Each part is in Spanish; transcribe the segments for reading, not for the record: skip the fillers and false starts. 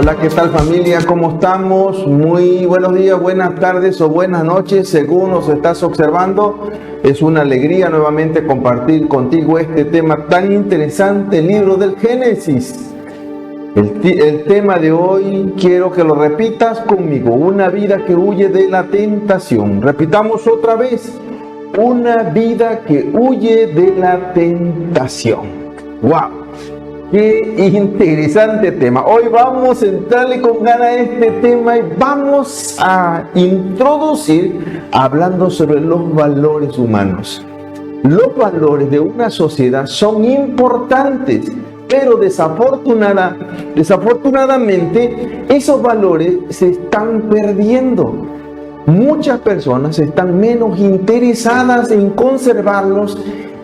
Hola, ¿qué tal familia? ¿Cómo estamos? Muy buenos días, buenas tardes o buenas noches, según nos estás observando. Es una alegría nuevamente compartir contigo este tema tan interesante, el libro del Génesis. El tema de hoy quiero que lo repitas conmigo, una vida que huye de la tentación. Repitamos otra vez, una vida que huye de la tentación. ¡Wow! ¡Qué interesante tema! Hoy vamos a entrarle con ganas a este tema y vamos a introducir hablando sobre los valores humanos. Los valores de una sociedad son importantes, pero desafortunadamente esos valores se están perdiendo. Muchas personas están menos interesadas en conservarlos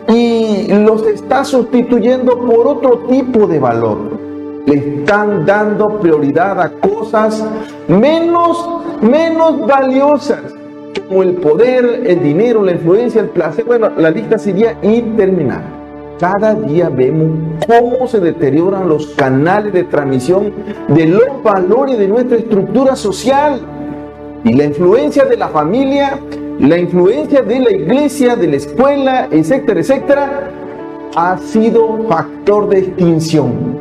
y los está sustituyendo por otro tipo de valor. Le están dando prioridad a cosas menos valiosas, como el poder, el dinero, la influencia, el placer. Bueno, la lista sería interminable. Cada día vemos cómo se deterioran los canales de transmisión de los valores de nuestra estructura social. Y la influencia de la familia, la influencia de la iglesia, de la escuela, etcétera, etcétera, ha sido factor de extinción.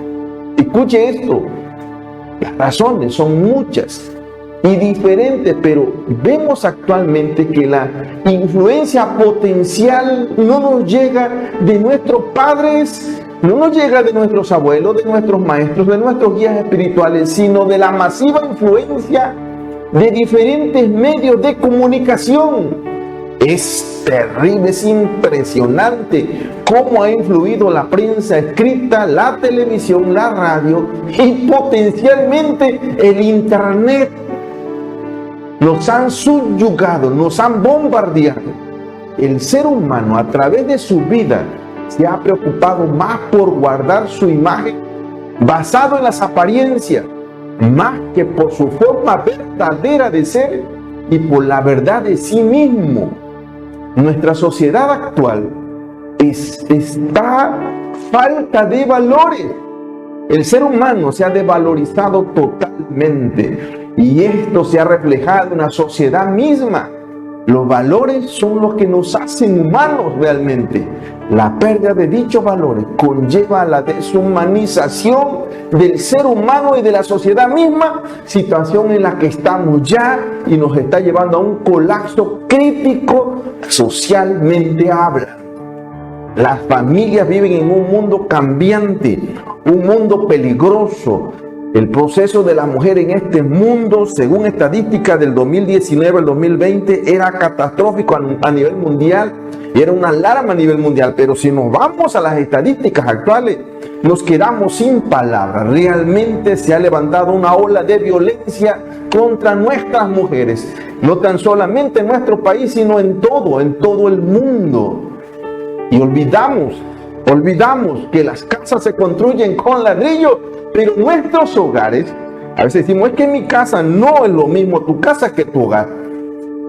Escuche esto, las razones son muchas y diferentes, pero vemos actualmente que la influencia potencial no nos llega de nuestros padres, no nos llega de nuestros abuelos, de nuestros maestros, de nuestros guías espirituales, sino de la masiva influencia de diferentes medios de comunicación. Es terrible, es impresionante cómo ha influido la prensa escrita, la televisión, la radio y potencialmente el internet. Nos han subyugado, nos han bombardeado. El ser humano a través de su vida se ha preocupado más por guardar su imagen basado en las apariencias, más que por su forma verdadera de ser y por la verdad de sí mismo. Nuestra sociedad actual está falta de valores. El ser humano se ha desvalorizado totalmente y esto se ha reflejado en la sociedad misma. Los valores son los que nos hacen humanos realmente. La pérdida de dichos valores conlleva a la deshumanización del ser humano y de la sociedad misma, situación en la que estamos ya y nos está llevando a un colapso crítico socialmente hablando. Las familias viven en un mundo cambiante, un mundo peligroso. El proceso de la mujer en este mundo, según estadísticas del 2019 al 2020, era catastrófico a nivel mundial y era una alarma a nivel mundial. Pero si nos vamos a las estadísticas actuales, nos quedamos sin palabras. Realmente se ha levantado una ola de violencia contra nuestras mujeres, no tan solamente en nuestro país, sino en todo el mundo. Y olvidamos que las casas se construyen con ladrillos, pero nuestros hogares, a veces decimos, es que mi casa no es lo mismo tu casa que tu hogar.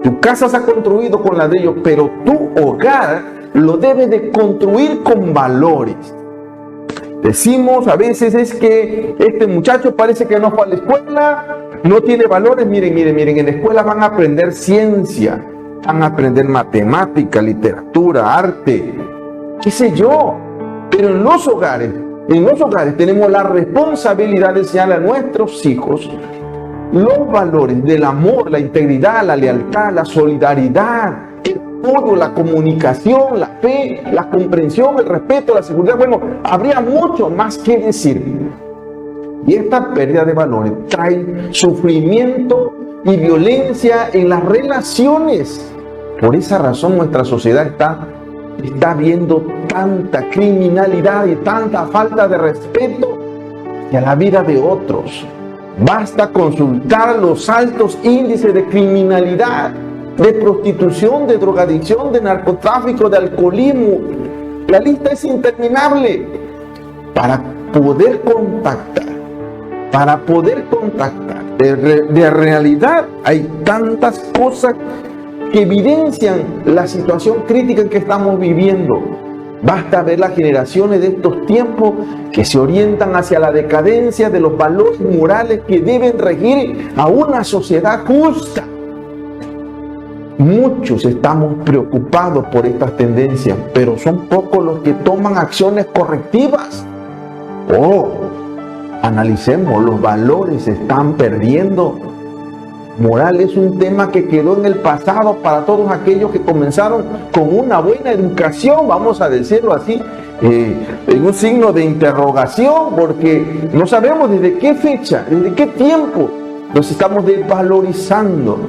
Tu casa se ha construido con ladrillos, pero tu hogar lo debes de construir con valores. Decimos a veces es que este muchacho parece que no fue a la escuela, no tiene valores. Miren, en la escuela van a aprender ciencia, van a aprender matemática, literatura, arte, qué sé yo. Pero en los hogares tenemos la responsabilidad de enseñar a nuestros hijos los valores del amor, la integridad, la lealtad, la solidaridad, el apoyo, la comunicación, la fe, la comprensión, el respeto, la seguridad. Bueno, habría mucho más que decir. Y esta pérdida de valores trae sufrimiento y violencia en las relaciones. Por esa razón nuestra sociedad está viendo tanta criminalidad y tanta falta de respeto hacia la vida de otros. Basta consultar los altos índices de criminalidad, de prostitución, de drogadicción, de narcotráfico, de alcoholismo. La lista es interminable. Para poder contactar, de realidad hay tantas cosas que evidencian la situación crítica en que estamos viviendo. Basta ver las generaciones de estos tiempos que se orientan hacia la decadencia de los valores morales que deben regir a una sociedad justa. Muchos estamos preocupados por estas tendencias, pero son pocos los que toman acciones correctivas. Analicemos, los valores se están perdiendo. Moral es un tema que quedó en el pasado para todos aquellos que comenzaron con una buena educación, vamos a decirlo así, en un signo de interrogación, porque no sabemos desde qué fecha, desde qué tiempo nos estamos desvalorizando.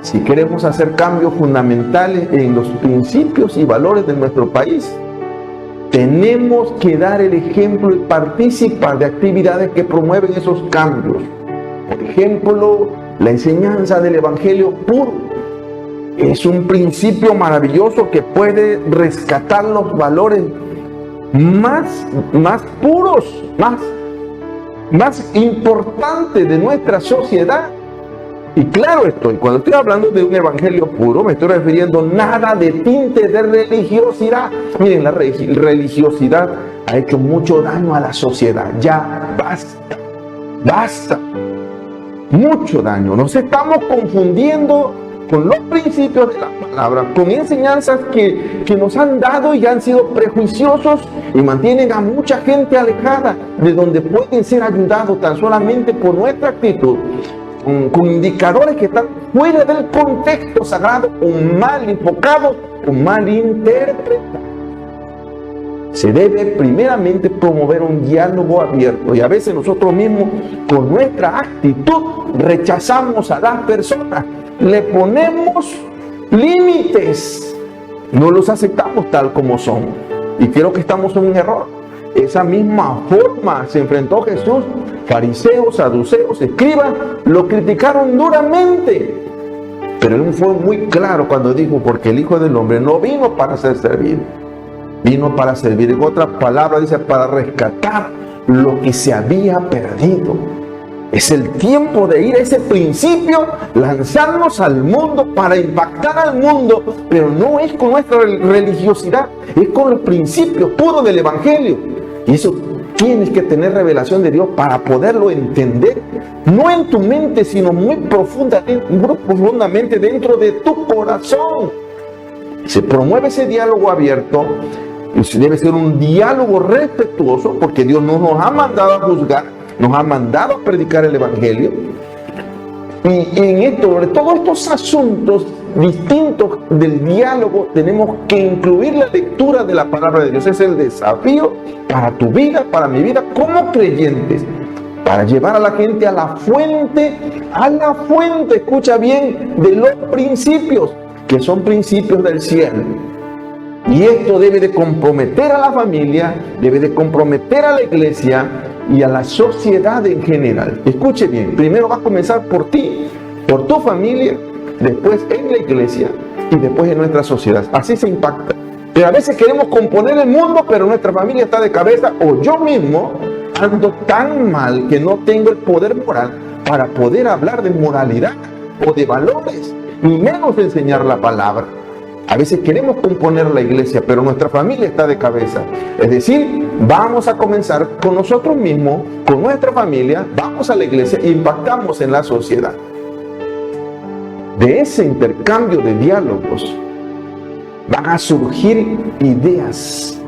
Si queremos hacer cambios fundamentales en los principios y valores de nuestro país, tenemos que dar el ejemplo y participar de actividades que promueven esos cambios. Por ejemplo, la enseñanza del Evangelio puro es un principio maravilloso que puede rescatar los valores más puros, más importantes de nuestra sociedad. Y claro cuando estoy hablando de un evangelio puro, me estoy refiriendo nada de tinte de religiosidad. Miren, la religiosidad ha hecho mucho daño a la sociedad. Ya basta. Mucho daño. Nos estamos confundiendo con los principios de la palabra, con enseñanzas que nos han dado y han sido prejuiciosos y mantienen a mucha gente alejada de donde pueden ser ayudados tan solamente por nuestra actitud, con indicadores que están fuera del contexto sagrado, o mal enfocados, o mal interpretados. Se debe primeramente promover un diálogo abierto, y a veces nosotros mismos con nuestra actitud rechazamos a las personas, le ponemos límites, no los aceptamos tal como son, y creo que estamos en un error. Esa misma forma se enfrentó Jesús. Fariseos, saduceos, escribas lo criticaron duramente, pero él fue muy claro cuando dijo: porque el Hijo del Hombre no vino para ser servido, vino para servir. En otras palabras dice: para rescatar lo que se había perdido. Es el tiempo de ir a ese principio, lanzarnos al mundo para impactar al mundo, pero no es con nuestra religiosidad, es con los principios puros del Evangelio. Y eso tienes que tener revelación de Dios para poderlo entender, no en tu mente, sino muy profundamente dentro de tu corazón. Se promueve ese diálogo abierto. Debe ser un diálogo respetuoso, porque Dios no nos ha mandado a juzgar, nos ha mandado a predicar el Evangelio. Y en todos estos asuntos distintos del diálogo, tenemos que incluir la lectura de la palabra de Dios. Es el desafío para tu vida, para mi vida como creyentes, para llevar a la gente a la fuente, escucha bien, de los principios, que son principios del cielo. Y esto debe de comprometer a la familia, debe de comprometer a la iglesia y a la sociedad en general. Escuche bien, primero va a comenzar por ti, por tu familia, después en la iglesia y después en nuestra sociedad. Así se impacta. Pero a veces queremos componer el mundo, pero nuestra familia está de cabeza, o yo mismo ando tan mal que no tengo el poder moral para poder hablar de moralidad o de valores, ni menos enseñar la palabra. A veces queremos componer la iglesia, pero nuestra familia está de cabeza. Es decir, vamos a comenzar con nosotros mismos, con nuestra familia, vamos a la iglesia e impactamos en la sociedad. De ese intercambio de diálogos van a surgir ideas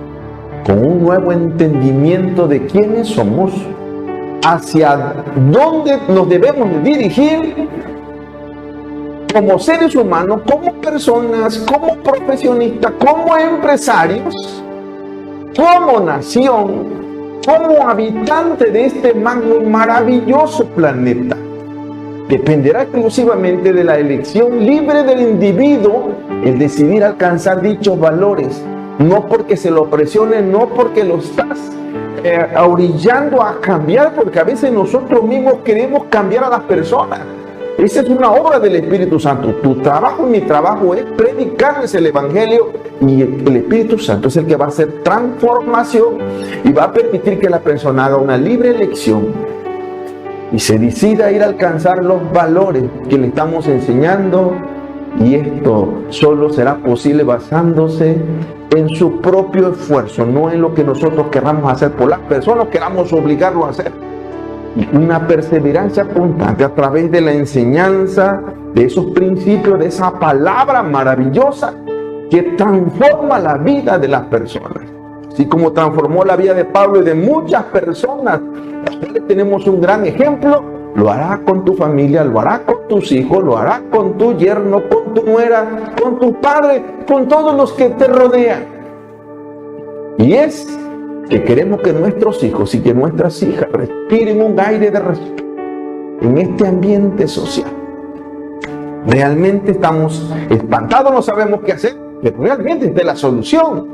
con un nuevo entendimiento de quiénes somos, hacia dónde nos debemos dirigir como seres humanos, como personas, como profesionistas, como empresarios, como nación, como habitante de este magno y maravilloso planeta. Dependerá exclusivamente de la elección libre del individuo el decidir alcanzar dichos valores, no porque se lo presione, no porque lo estás orillando a cambiar, porque a veces nosotros mismos queremos cambiar a las personas. Esa es una obra del Espíritu Santo. Tu trabajo y mi trabajo es predicarles el Evangelio, y el Espíritu Santo es el que va a hacer transformación y va a permitir que la persona haga una libre elección y se decida ir a alcanzar los valores que le estamos enseñando. Y esto solo será posible basándose en su propio esfuerzo, no en lo que nosotros queramos hacer por las personas, queramos obligarlo a hacer. Una perseverancia constante a través de la enseñanza de esos principios, de esa palabra maravillosa que transforma la vida de las personas. Así como transformó la vida de Pablo y de muchas personas, las cuales tenemos un gran ejemplo, lo hará con tu familia, lo hará con tus hijos, lo hará con tu yerno, con tu nuera, con tu padre, con todos los que te rodean. Y es que queremos que nuestros hijos y que nuestras hijas respiren un aire de respeto en este ambiente social. Realmente estamos espantados, no sabemos qué hacer, pero realmente esta es la solución.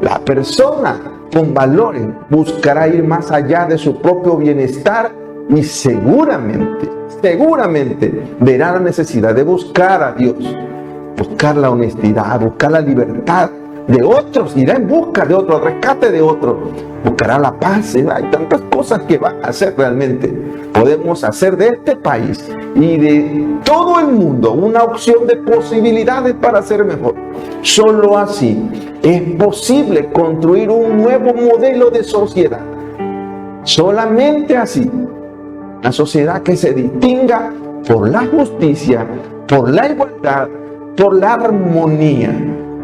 La persona con valores buscará ir más allá de su propio bienestar y seguramente verá la necesidad de buscar a Dios, buscar la honestidad, buscar la libertad de otros, irá en busca de otros, rescate de otros, buscará la paz. Hay tantas cosas que van a hacer realmente. Podemos hacer de este país y de todo el mundo una opción de posibilidades para ser mejor. Solo así es posible construir un nuevo modelo de sociedad. Solamente así, una sociedad que se distinga por la justicia, por la igualdad, por la armonía.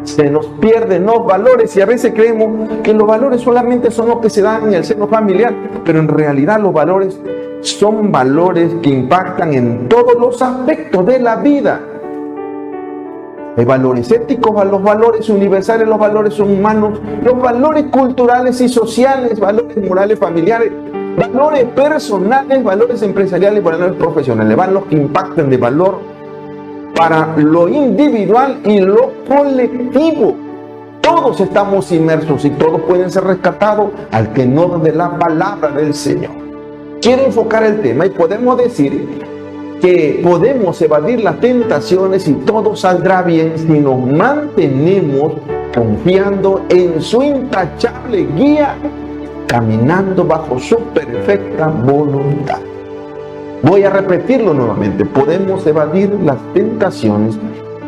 Se nos pierden los valores y a veces creemos que los valores solamente son los que se dan en el seno familiar, pero en realidad los valores son valores que impactan en todos los aspectos de la vida. Hay valores éticos, los valores universales, los valores humanos, los valores culturales y sociales, valores morales familiares, valores personales, valores empresariales, valores profesionales, van los que impactan de valor para lo individual y lo colectivo. Todos estamos inmersos y todos pueden ser rescatados al tenor de la palabra del Señor. Quiero enfocar el tema y podemos decir que podemos evadir las tentaciones y todo saldrá bien si nos mantenemos confiando en su intachable guía, caminando bajo su perfecta voluntad. Voy a repetirlo nuevamente. Podemos evadir las tentaciones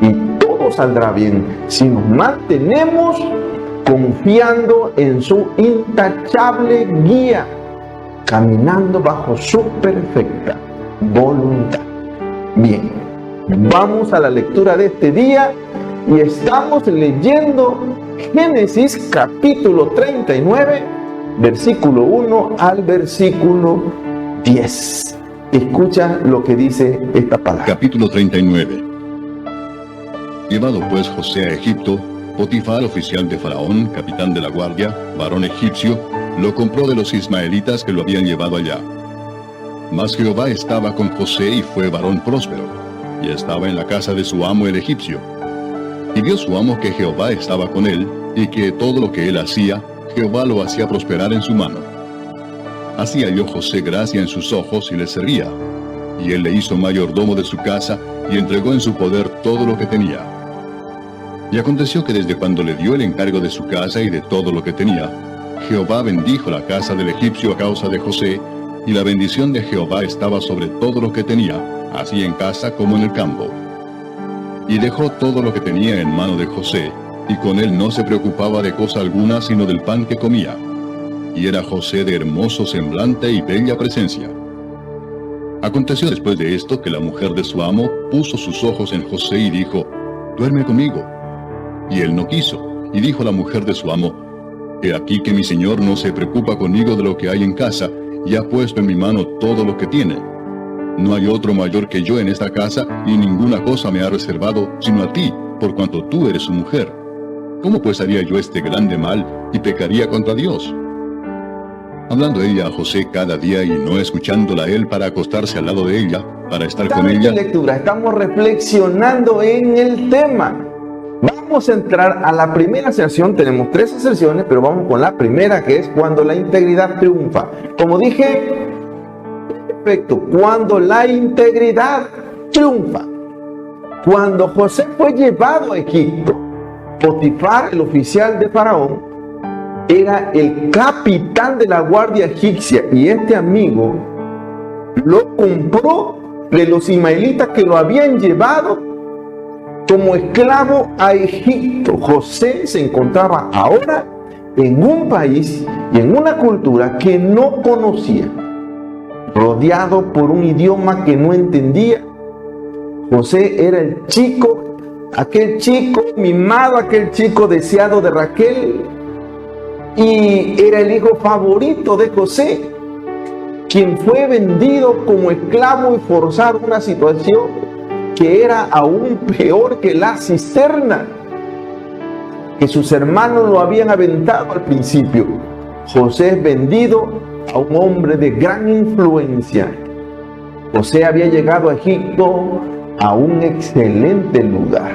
y todo saldrá bien si nos mantenemos confiando en su intachable guía, caminando bajo su perfecta voluntad. Bien, vamos a la lectura de este día y estamos leyendo Génesis capítulo 39, versículo 1 al versículo 10. Escucha lo que dice esta palabra. Capítulo 39. Llevado pues José a Egipto, Potifar, oficial de Faraón, capitán de la guardia, varón egipcio, lo compró de los ismaelitas que lo habían llevado allá. Mas Jehová estaba con José y fue varón próspero, y estaba en la casa de su amo el egipcio. Y vio su amo que Jehová estaba con él, y que todo lo que él hacía, Jehová lo hacía prosperar en su mano. Así halló José gracia en sus ojos y le servía. Y él le hizo mayordomo de su casa y entregó en su poder todo lo que tenía. Y aconteció que desde cuando le dio el encargo de su casa y de todo lo que tenía, Jehová bendijo la casa del egipcio a causa de José, y la bendición de Jehová estaba sobre todo lo que tenía, así en casa como en el campo. Y dejó todo lo que tenía en mano de José, y con él no se preocupaba de cosa alguna sino del pan que comía. Y era José de hermoso semblante y bella presencia. Aconteció después de esto que la mujer de su amo puso sus ojos en José y dijo: «Duerme conmigo». Y él no quiso, y dijo la mujer de su amo: «He aquí que mi señor no se preocupa conmigo de lo que hay en casa, y ha puesto en mi mano todo lo que tiene. No hay otro mayor que yo en esta casa, y ninguna cosa me ha reservado sino a ti, por cuanto tú eres su mujer. ¿Cómo pues haría yo este grande mal y pecaría contra Dios?». Hablando ella a José cada día y no escuchándola él para acostarse al lado de ella, para estar con ella. Lectura, estamos reflexionando en el tema. Vamos a entrar a la primera sección. Tenemos 13 secciones, pero vamos con la primera, que es cuando la integridad triunfa. Como dije, perfecto, cuando la integridad triunfa. Cuando José fue llevado a Egipto, Potifar, el oficial de Faraón, era el capitán de la guardia egipcia, y este amigo lo compró de los ismaelitas que lo habían llevado como esclavo a Egipto. José se encontraba ahora en un país y en una cultura que no conocía, rodeado por un idioma que no entendía. José era el chico, aquel chico mimado, aquel chico deseado de Raquel, y era el hijo favorito de José, quien fue vendido como esclavo y forzado a una situación que era aún peor que la cisterna que sus hermanos lo habían aventado al principio. José es vendido a un hombre de gran influencia. José había llegado a Egipto a un excelente lugar.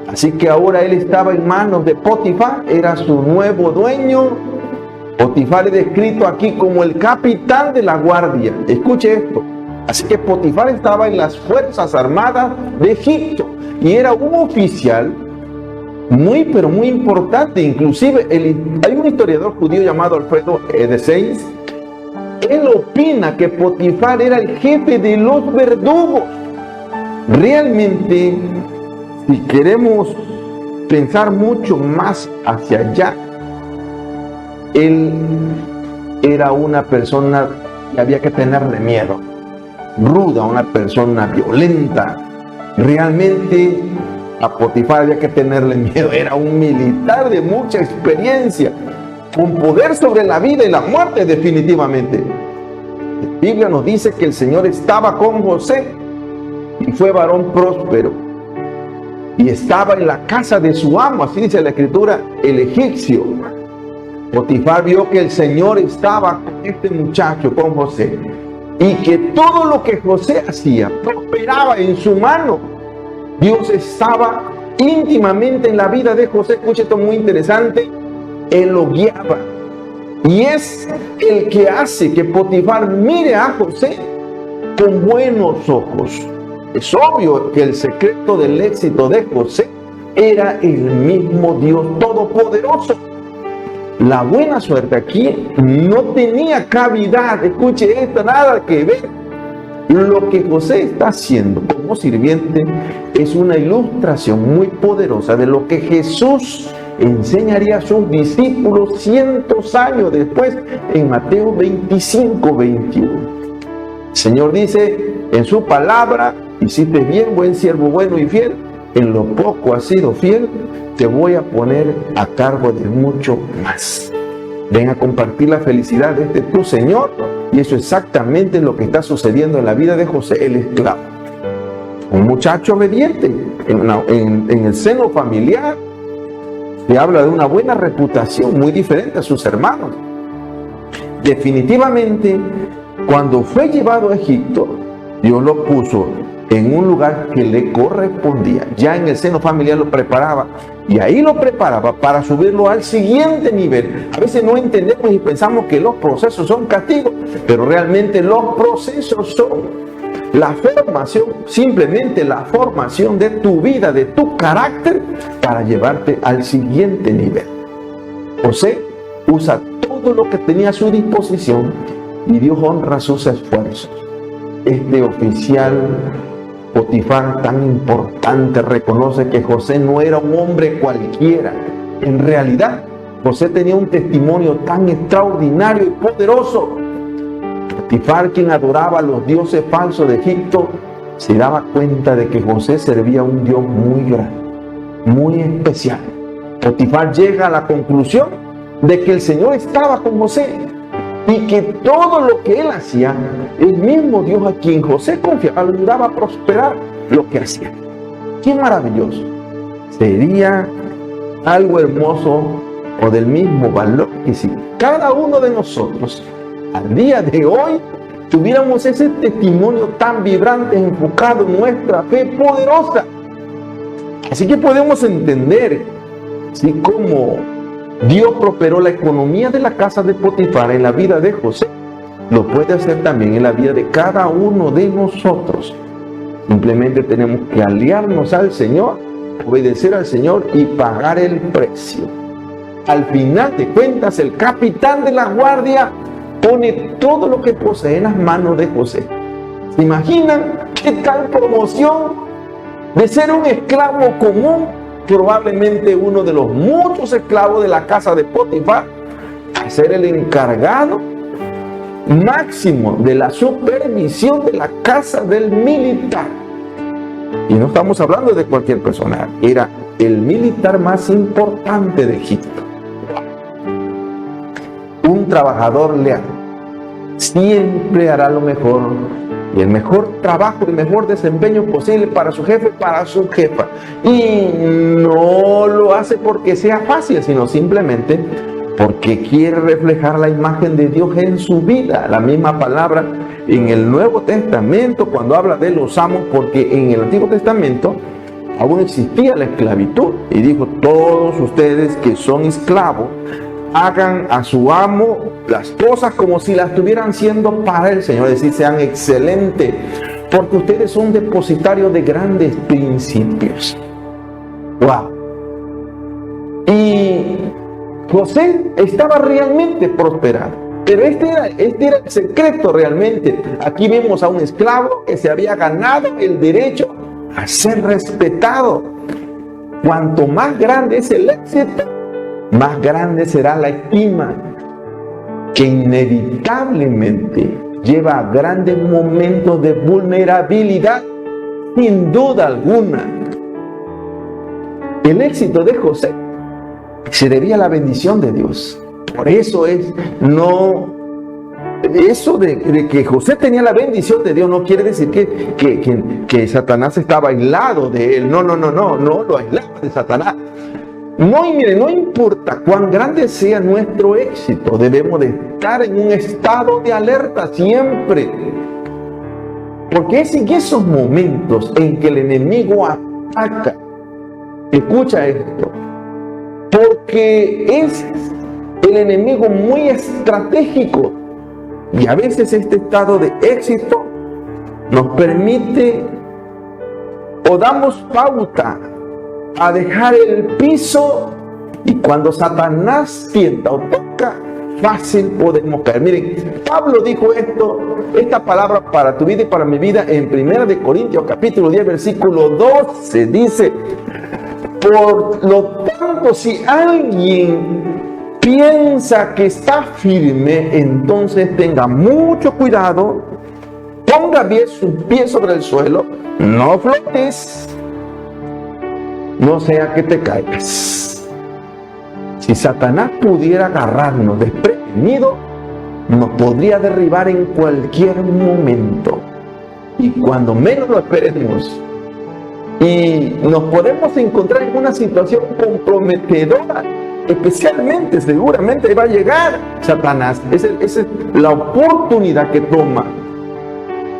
Así que ahora él estaba en manos de Potifar, era su nuevo dueño. Potifar es descrito aquí como el capitán de la guardia. Escuche esto. Así que Potifar estaba en las Fuerzas Armadas de Egipto y era un oficial muy, pero muy importante. Inclusive hay un historiador judío llamado Alfredo de Seis. Él opina que Potifar era el jefe de los verdugos. Realmente, si queremos pensar mucho más hacia allá, él era una persona que había que tenerle miedo, ruda, una persona violenta. Realmente a Potifar había que tenerle miedo. Era un militar de mucha experiencia, con poder sobre la vida y la muerte definitivamente. La Biblia nos dice que el Señor estaba con José y fue varón próspero y estaba en la casa de su amo, así dice la Escritura, el egipcio. Potifar vio que el Señor estaba con este muchacho, con José, y que todo lo que José hacía prosperaba en su mano. Dios estaba íntimamente en la vida de José. Escuche esto muy interesante. Él lo guiaba. Y es el que hace que Potifar mire a José con buenos ojos. Es obvio que el secreto del éxito de José era el mismo Dios Todopoderoso. La buena suerte aquí no tenía cavidad. Escuche esto, nada que ver. Lo que José está haciendo como sirviente es una ilustración muy poderosa de lo que Jesús enseñaría a sus discípulos cientos años después en Mateo 25, 21. El Señor dice en su palabra: hiciste bien, buen siervo bueno y fiel, en lo poco has sido fiel, te voy a poner a cargo de mucho más. Ven a compartir la felicidad de este tu Señor. Y eso es exactamente lo que está sucediendo en la vida de José, el esclavo. Un muchacho obediente en el seno familiar. Se habla de una buena reputación, muy diferente a sus hermanos. Definitivamente, cuando fue llevado a Egipto, Dios lo puso en un lugar que le correspondía. Ya en el seno familiar lo preparaba, y ahí lo preparaba para subirlo al siguiente nivel. A veces no entendemos y pensamos que los procesos son castigos, pero realmente los procesos son la formación, simplemente la formación de tu vida, de tu carácter, para llevarte al siguiente nivel. José usa todo lo que tenía a su disposición y Dios honra sus esfuerzos. Este oficial Potifar tan importante reconoce que José no era un hombre cualquiera. En realidad, José tenía un testimonio tan extraordinario y poderoso. Potifar, quien adoraba a los dioses falsos de Egipto, se daba cuenta de que José servía a un Dios muy grande, muy especial. Potifar llega a la conclusión de que el Señor estaba con José y que todo lo que él hacía, el mismo Dios a quien José confiaba, le ayudaba a prosperar lo que hacía. ¡Qué maravilloso! Sería algo hermoso o del mismo valor que si cada uno de nosotros al día de hoy tuviéramos ese testimonio tan vibrante, enfocado en nuestra fe poderosa. Así que podemos entender, así como Dios prosperó la economía de la casa de Potifar en la vida de José, lo puede hacer también en la vida de cada uno de nosotros. Simplemente tenemos que aliarnos al Señor, obedecer al Señor y pagar el precio. Al final de cuentas, el capitán de la guardia pone todo lo que posee en las manos de José. ¿Se imaginan qué tal promoción? de ser un esclavo común, probablemente uno de los muchos esclavos de la casa de Potifar, a ser el encargado máximo de la supervisión de la casa del militar. Y no estamos hablando de cualquier persona, era el militar más importante de Egipto. Un trabajador leal siempre hará lo mejor y el mejor trabajo, el mejor desempeño posible para su jefe, para su jefa. Y no lo hace porque sea fácil, sino simplemente porque quiere reflejar la imagen de Dios en su vida. La misma palabra en el Nuevo Testamento cuando habla de los amos, porque en el Antiguo Testamento aún existía la esclavitud. Y dijo, todos ustedes que son esclavos, hagan a su amo las cosas como si las estuvieran haciendo para el Señor. Es decir, sean excelentes, porque ustedes son depositarios de grandes principios. ¡Wow! Y José estaba realmente prosperado, pero este era el secreto realmente. Aquí vemos a un esclavo que se había ganado el derecho a ser respetado. Cuanto más grande es el éxito, más grande será la estima, que inevitablemente lleva a grandes momentos de vulnerabilidad, sin duda alguna. El éxito de José se debía a la bendición de Dios. Por eso eso de que José tenía la bendición de Dios no quiere decir que Satanás estaba aislado de él. No lo aislaba de Satanás. No, y mire, no importa cuán grande sea nuestro éxito, debemos de estar en un estado de alerta siempre. Porque es en esos momentos en que el enemigo ataca. Escucha esto. Porque es el enemigo muy estratégico. Y a veces este estado de éxito nos permite o damos pauta a dejar el piso, y cuando Satanás tienta o toca, fácil podemos caer. Miren, Pablo dijo esta palabra para tu vida y para mi vida en 1 Corintios capítulo 10 versículo 12. Dice: por lo tanto, si alguien piensa que está firme, entonces tenga mucho cuidado, ponga bien su pie sobre el suelo, no flotes, no sea que te caigas. Si Satanás pudiera agarrarnos desprevenido, nos podría derribar en cualquier momento, y cuando menos lo esperemos, y nos podemos encontrar en una situación comprometedora. Especialmente, seguramente va a llegar Satanás. Esa es la oportunidad que toma.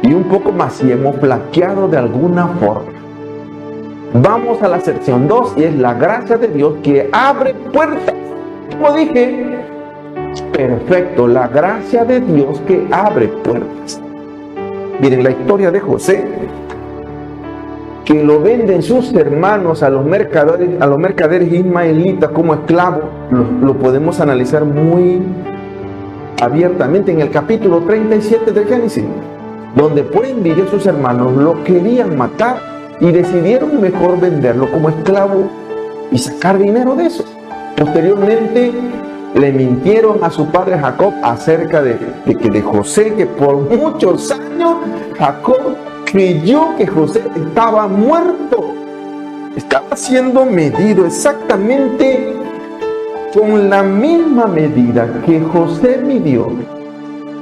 Y un poco más si hemos flaqueado de alguna forma. Vamos a la sección 2, y es la gracia de Dios que abre puertas. Como dije, perfecto, la gracia de Dios que abre puertas. Miren la historia de José, que lo venden sus hermanos a los mercaderes ismaelitas como esclavo. Lo podemos analizar muy abiertamente en el capítulo 37 de Génesis, donde por envidia sus hermanos lo querían matar y decidieron mejor venderlo como esclavo y sacar dinero de eso. Posteriormente le mintieron a su padre Jacob acerca de José, que por muchos años Jacob creyó que José estaba muerto. Estaba siendo medido exactamente con la misma medida que José midió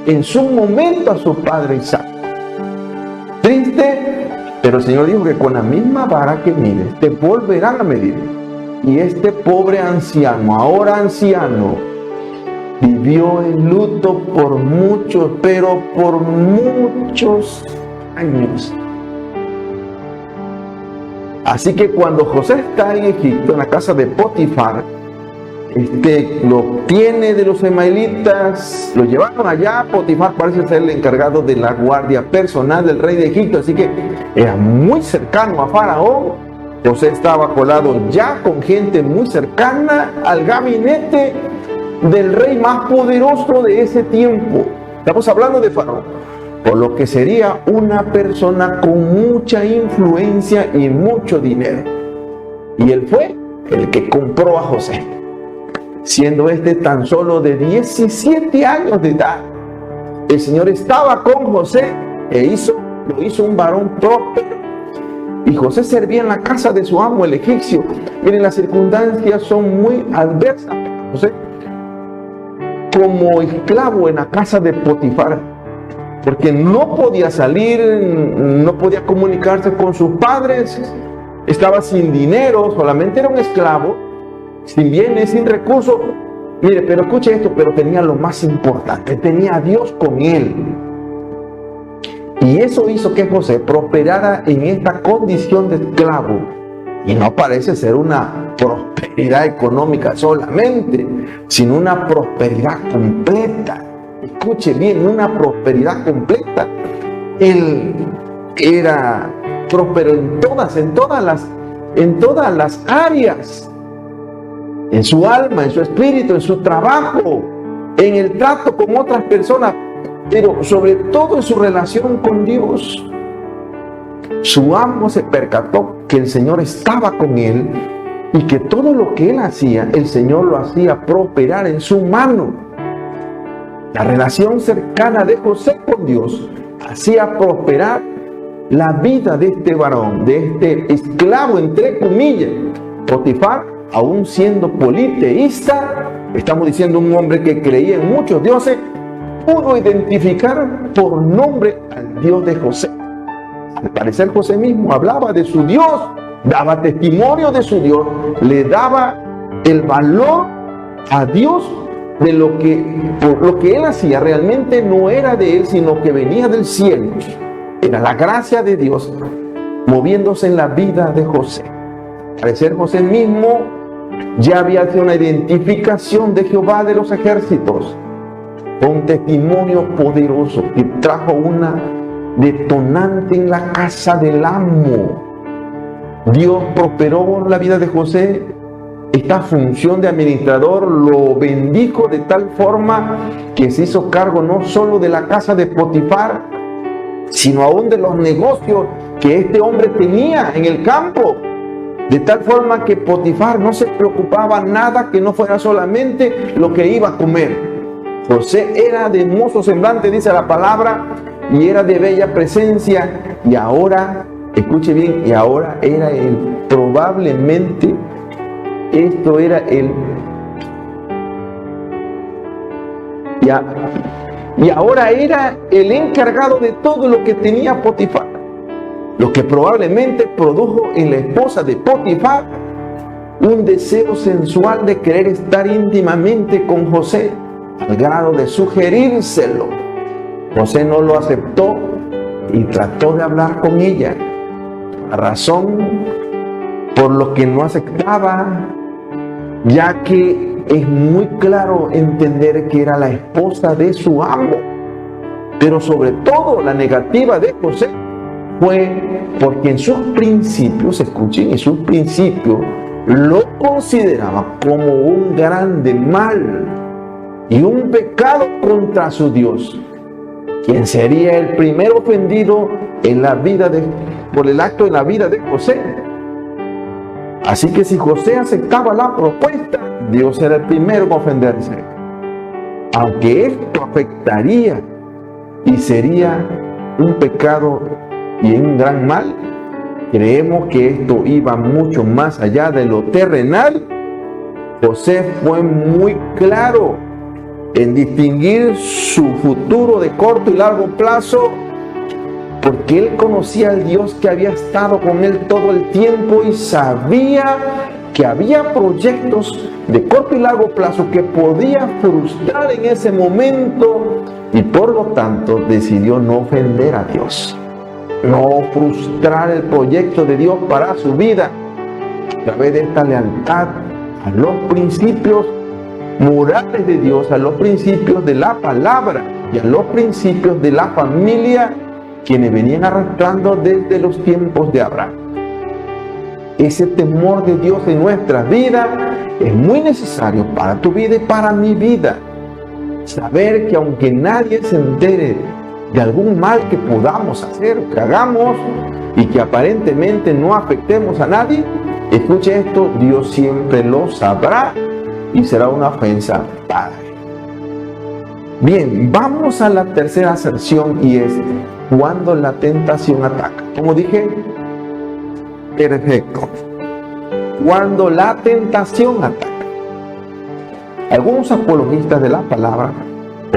en su momento a su padre Isaac. Triste, pero el Señor dijo que con la misma vara que mides te volverán a medir. Y este pobre anciano, ahora anciano, vivió en luto por muchos, pero por muchos años. Así que cuando José está en Egipto, en la casa de Potifar, lo obtiene de los ismaelitas, lo llevaron allá. Potifar parece ser el encargado de la guardia personal del rey de Egipto, así que era muy cercano a Faraón. José estaba colado ya con gente muy cercana al gabinete del rey más poderoso de ese tiempo. Estamos hablando de Faraón. por lo que sería una persona con mucha influencia y mucho dinero. Y él fue el que compró a José, siendo este tan solo de 17 años de edad. El Señor estaba con José e lo hizo un varón próspero. Y José servía en la casa de su amo, el egipcio. Miren, las circunstancias son muy adversas para José. Como esclavo en la casa de Potifar, porque no podía salir, no podía comunicarse con sus padres, estaba sin dinero, solamente era un esclavo, sin bienes, sin recursos. Mire, pero escuche esto, pero tenía lo más importante, tenía a Dios con él. Y eso hizo que José prosperara en esta condición de esclavo. Y no parece ser una prosperidad económica solamente, sino una prosperidad completa. Escuche bien, una prosperidad completa. Él era próspero en todas las áreas. En su alma, en su espíritu, en su trabajo, en el trato con otras personas, pero sobre todo en su relación con Dios. Su amo se percató que el Señor estaba con él y que todo lo que él hacía, el Señor lo hacía prosperar en su mano. La relación cercana de José con Dios hacía prosperar la vida de este varón, de este esclavo, entre comillas. Potifar, aún siendo politeísta, estamos diciendo un hombre que creía en muchos dioses, pudo identificar por nombre al Dios de José. Al parecer José mismo hablaba de su Dios, daba testimonio de su Dios, le daba el valor a Dios de por lo que él hacía realmente no era de él, sino que venía del cielo. Era la gracia de Dios moviéndose en la vida de José. Al parecer José mismo ya había hecho una identificación de Jehová de los ejércitos, un testimonio poderoso que trajo una detonante en la casa del amo. Dios prosperó la vida de José. Esta función de administrador lo bendijo de tal forma que se hizo cargo no solo de la casa de Potifar, sino aún de los negocios que este hombre tenía en el campo. De tal forma que Potifar no se preocupaba nada que no fuera solamente lo que iba a comer. José era de hermoso semblante, dice la palabra, y era de bella presencia. Y ahora, escuche bien, y ahora era él, probablemente, esto era él. Y ahora era el encargado de todo lo que tenía Potifar. Lo que probablemente produjo en la esposa de Potifar un deseo sensual de querer estar íntimamente con José, al grado de sugerírselo. José no lo aceptó y trató de hablar con ella. La razón por lo que no aceptaba, ya que es muy claro entender que era la esposa de su amo. Pero sobre todo la negativa de José fue porque en sus principios, escuchen, en sus principios lo consideraba como un grande mal y un pecado contra su Dios, quien sería el primer ofendido en la vida por el acto en la vida de José. Así que si José aceptaba la propuesta, Dios era el primero en ofenderse. Aunque esto afectaría y sería un pecado y un gran mal, creemos que esto iba mucho más allá de lo terrenal. José fue muy claro en distinguir su futuro de corto y largo plazo, porque él conocía al Dios que había estado con él todo el tiempo y sabía que había proyectos de corto y largo plazo que podía frustrar en ese momento, y por lo tanto decidió no ofender a Dios, no frustrar el proyecto de Dios para su vida a través de esta lealtad a los principios morales de Dios, a los principios de la palabra y a los principios de la familia, quienes venían arrastrando desde los tiempos de Abraham. Ese temor de Dios en nuestras vidas es muy necesario para tu vida y para mi vida. Saber que aunque nadie se entere de algún mal que podamos hacer, que hagamos y que aparentemente no afectemos a nadie, escuche esto, Dios siempre lo sabrá y será una ofensa para él. Bien, vamos a la tercera aserción y es cuando la tentación ataca. Como dije, perfecto. Cuando la tentación ataca. Algunos apologistas de la palabra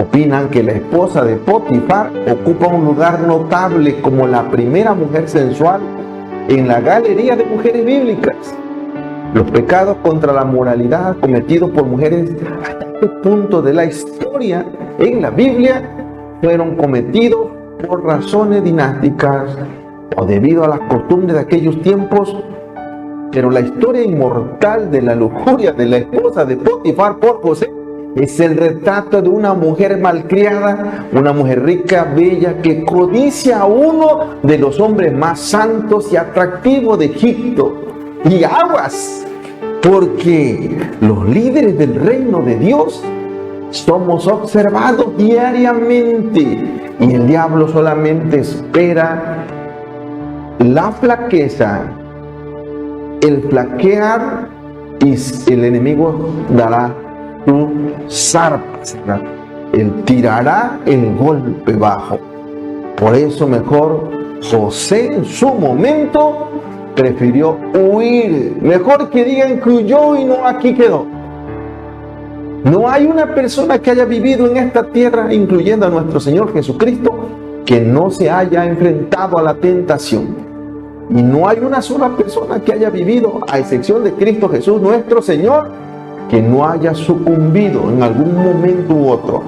opinan que la esposa de Potifar ocupa un lugar notable como la primera mujer sensual en la galería de mujeres bíblicas. Los pecados contra la moralidad cometidos por mujeres hasta este punto de la historia en la Biblia fueron cometidos por razones dinásticas o debido a las costumbres de aquellos tiempos, pero la historia inmortal de la lujuria de la esposa de Potifar por José es el retrato de una mujer malcriada, una mujer rica, bella, que codicia a uno de los hombres más santos y atractivos de Egipto. Y aguas, porque los líderes del reino de Dios somos observados diariamente y el diablo solamente espera la flaqueza, el flaquear, y el enemigo dará su zarpa, él tirará el golpe bajo. Por eso mejor José en su momento prefirió huir. Mejor que digan que huyó y no aquí quedó. No hay una persona que haya vivido en esta tierra, incluyendo a nuestro Señor Jesucristo, que no se haya enfrentado a la tentación. Y no hay una sola persona que haya vivido, a excepción de Cristo Jesús nuestro Señor, que no haya sucumbido en algún momento u otro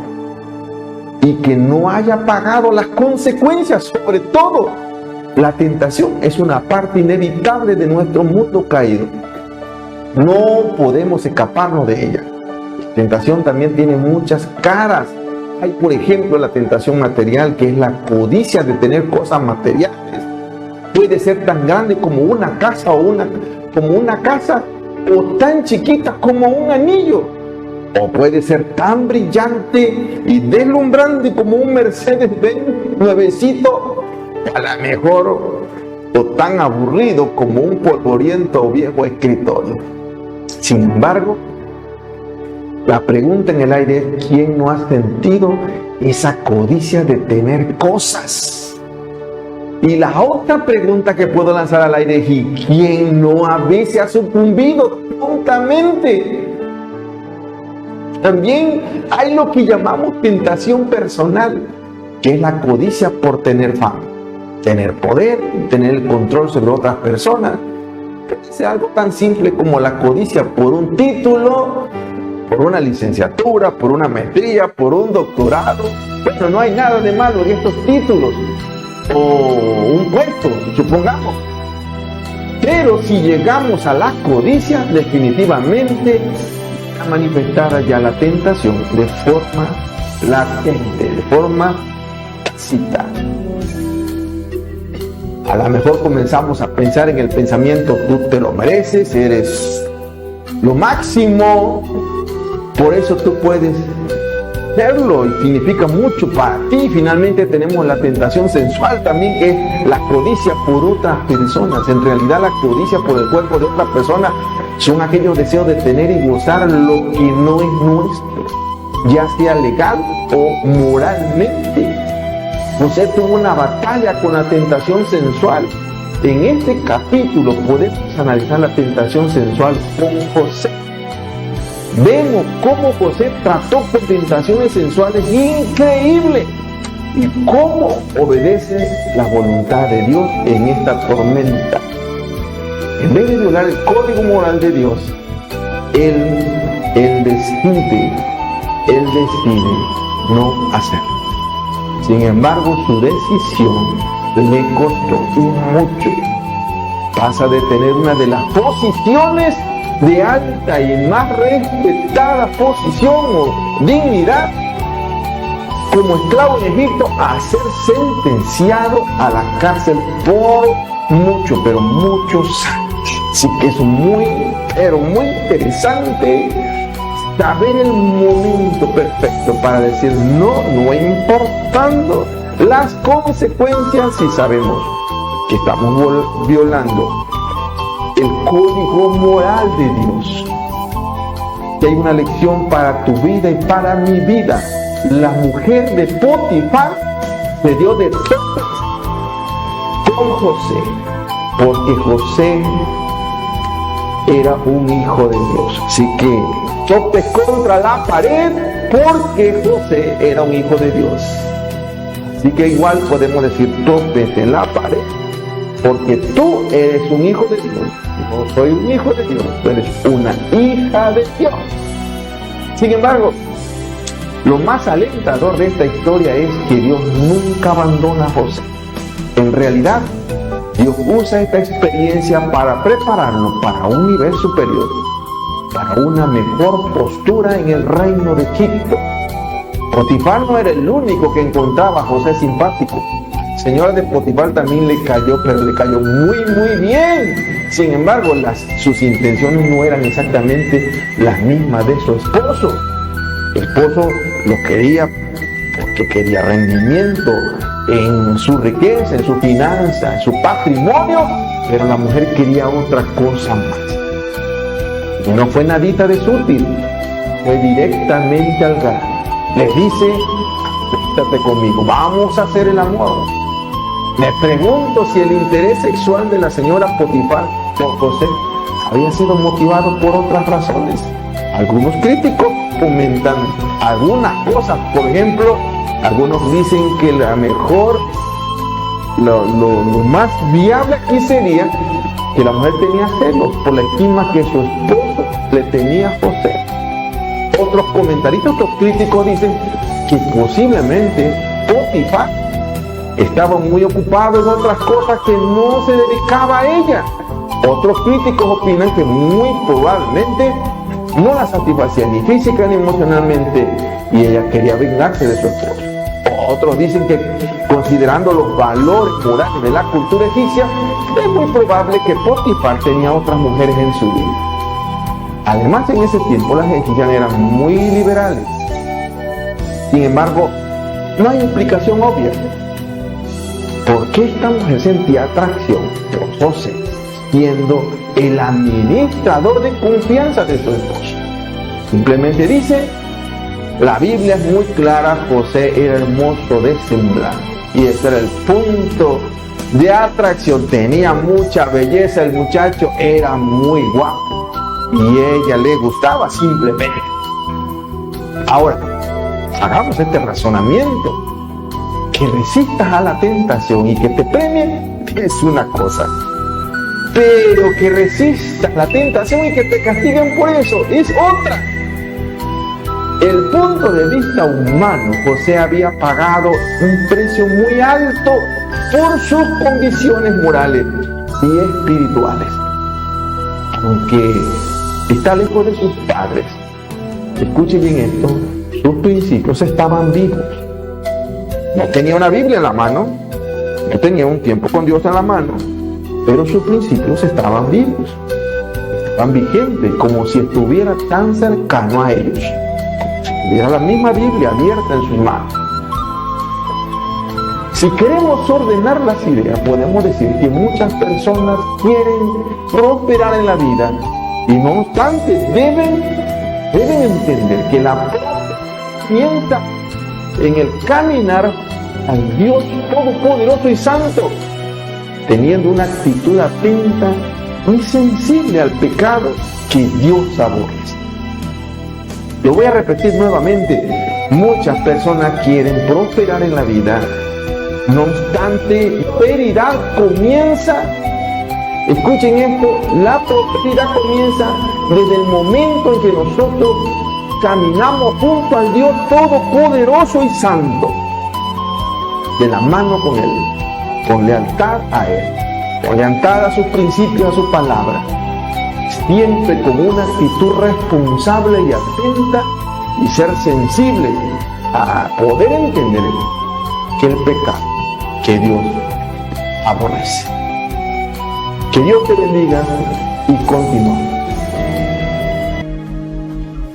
y que no haya pagado las consecuencias. Sobre todo, la tentación es una parte inevitable de nuestro mundo caído. No podemos escaparnos de ella. La tentación también tiene muchas caras. Hay, por ejemplo, la tentación material, que es la codicia de tener cosas materiales. Puede ser tan grande como una casa o tan chiquita como un anillo, o puede ser tan brillante y deslumbrante como un Mercedes-Benz nuevecito, a lo mejor, o tan aburrido como un polvoriento o viejo escritorio. Sin embargo, la pregunta en el aire es: ¿quién no ha sentido esa codicia de tener cosas? Y la otra pregunta que puedo lanzar al aire es: ¿y quién no a veces ha sucumbido tontamente? También hay lo que llamamos tentación personal, que es la codicia por tener fama, tener poder, tener el control sobre otras personas. Puede ser algo tan simple como la codicia por un título, por una licenciatura, por una maestría, por un doctorado. Bueno, no hay nada de malo en estos títulos, o un puesto, supongamos. Pero si llegamos a la codicia, definitivamente está manifestada ya la tentación de forma latente, de forma tácita. A lo mejor comenzamos a pensar en el pensamiento: tú te lo mereces, eres lo máximo, por eso tú puedes hacerlo y significa mucho para ti. Finalmente tenemos la tentación sensual también, que es la codicia por otras personas. En realidad, la codicia por el cuerpo de otra persona son aquellos deseos de tener y gozar lo que no es nuestro, ya sea legal o moralmente. José tuvo una batalla con la tentación sensual. En este capítulo podemos analizar la tentación sensual con José. Vemos cómo José trató con tentaciones sensuales increíbles y cómo obedece la voluntad de Dios en esta tormenta. En vez de violar el código moral de Dios, él decide no hacerlo. Sin embargo, su decisión le costó mucho. Pasa de tener una de las posiciones de alta y más respetada posición o dignidad como esclavo en Egipto a ser sentenciado a la cárcel por pero muchos años. Así que es muy interesante saber el momento perfecto para decir no importando las consecuencias si sabemos que estamos violando el código moral de Dios. Que hay una lección para tu vida y para mi vida. La mujer de Potifar se dio de topes con José, porque José era un hijo de Dios. Así que topes contra la pared, porque José era un hijo de Dios. Así que igual podemos decir topes en la pared, porque tú eres un hijo de Dios. No soy un hijo de Dios, tú eres una hija de Dios. Sin embargo, lo más alentador de esta historia es que Dios nunca abandona a José. En realidad, Dios usa esta experiencia para prepararlo para un nivel superior, para una mejor postura en el reino de Egipto. Potifar no era el único que encontraba a José simpático. La señora de Potifar también le cayó, pero le cayó muy bien. Sin embargo, sus intenciones no eran exactamente las mismas de su esposo. El esposo lo quería porque quería rendimiento en su riqueza, en su finanza, en su patrimonio, pero la mujer quería otra cosa más. Y no fue nadita de sutil, fue directamente al grano. Le dice: acuéstate conmigo, vamos a hacer el amor. Me pregunto si el interés sexual de la señora Potifar por José había sido motivado por otras razones. Algunos críticos comentan algunas cosas. Por ejemplo, algunos dicen que lo más viable aquí sería que la mujer tenía celos por la estima que su esposo le tenía a José. Otros comentaristas, otros críticos dicen que posiblemente Potifar estaba muy ocupado en otras cosas que no se dedicaba a ella. Otros críticos opinan que muy probablemente no la satisfacía ni física ni emocionalmente y ella quería vengarse de su esposo. Otros dicen que, considerando los valores morales de la cultura egipcia, es muy probable que Potifar tenía otras mujeres en su vida. Además, en ese tiempo las egipcias eran muy liberales. Sin embargo, no hay explicación obvia. ¿Por qué esta mujer sentía atracción por José, siendo el administrador de confianza de su esposo? Simplemente dice, la Biblia es muy clara, José era hermoso de semblante. Y ese era el punto de atracción. Tenía mucha belleza, el muchacho era muy guapo. Y ella le gustaba simplemente. Ahora, hagamos este razonamiento. Que resistas a la tentación y que te premien es una cosa. Pero que resistas la tentación y que te castiguen por eso es otra. El punto de vista humano, José había pagado un precio muy alto por sus condiciones morales y espirituales. Aunque está lejos de sus padres, escuchen bien esto, sus principios estaban vivos. No tenía una Biblia en la mano, no tenía un tiempo con Dios en la mano, pero sus principios estaban vivos, estaban vigentes, como si estuviera tan cercano a ellos. Era la misma Biblia abierta en sus manos. Si queremos ordenar las ideas, podemos decir que muchas personas quieren prosperar en la vida y no obstante deben entender que la prosperidad en el caminar al Dios Todopoderoso y Santo, teniendo una actitud atenta y sensible al pecado que Dios aborrece. Lo voy a repetir nuevamente, muchas personas quieren prosperar en la vida, no obstante, la prosperidad comienza, escuchen esto, la prosperidad comienza desde el momento en que nosotros caminamos junto al Dios Todopoderoso y Santo, de la mano con Él, con lealtad a Él, con lealtad a sus principios, a sus palabras, siempre con una actitud responsable y atenta y ser sensible a poder entender que el pecado que Dios aborrece. Que Dios te bendiga y continúa.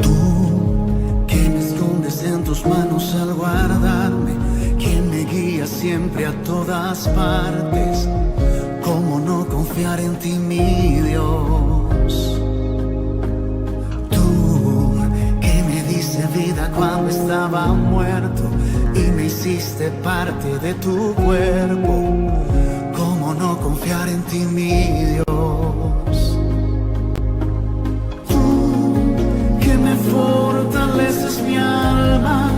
Tú que me escondes en tus manos al guardarme, quien me guías siempre a todas partes. ¿Cómo no confiar en ti, mi Dios? Tú que me diste vida cuando estaba muerto y me hiciste parte de tu cuerpo. ¿Cómo no confiar en ti, mi Dios? Tú que me fortaleces mi alma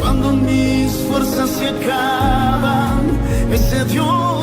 cuando mis fuerzas se acaban. Ese Dios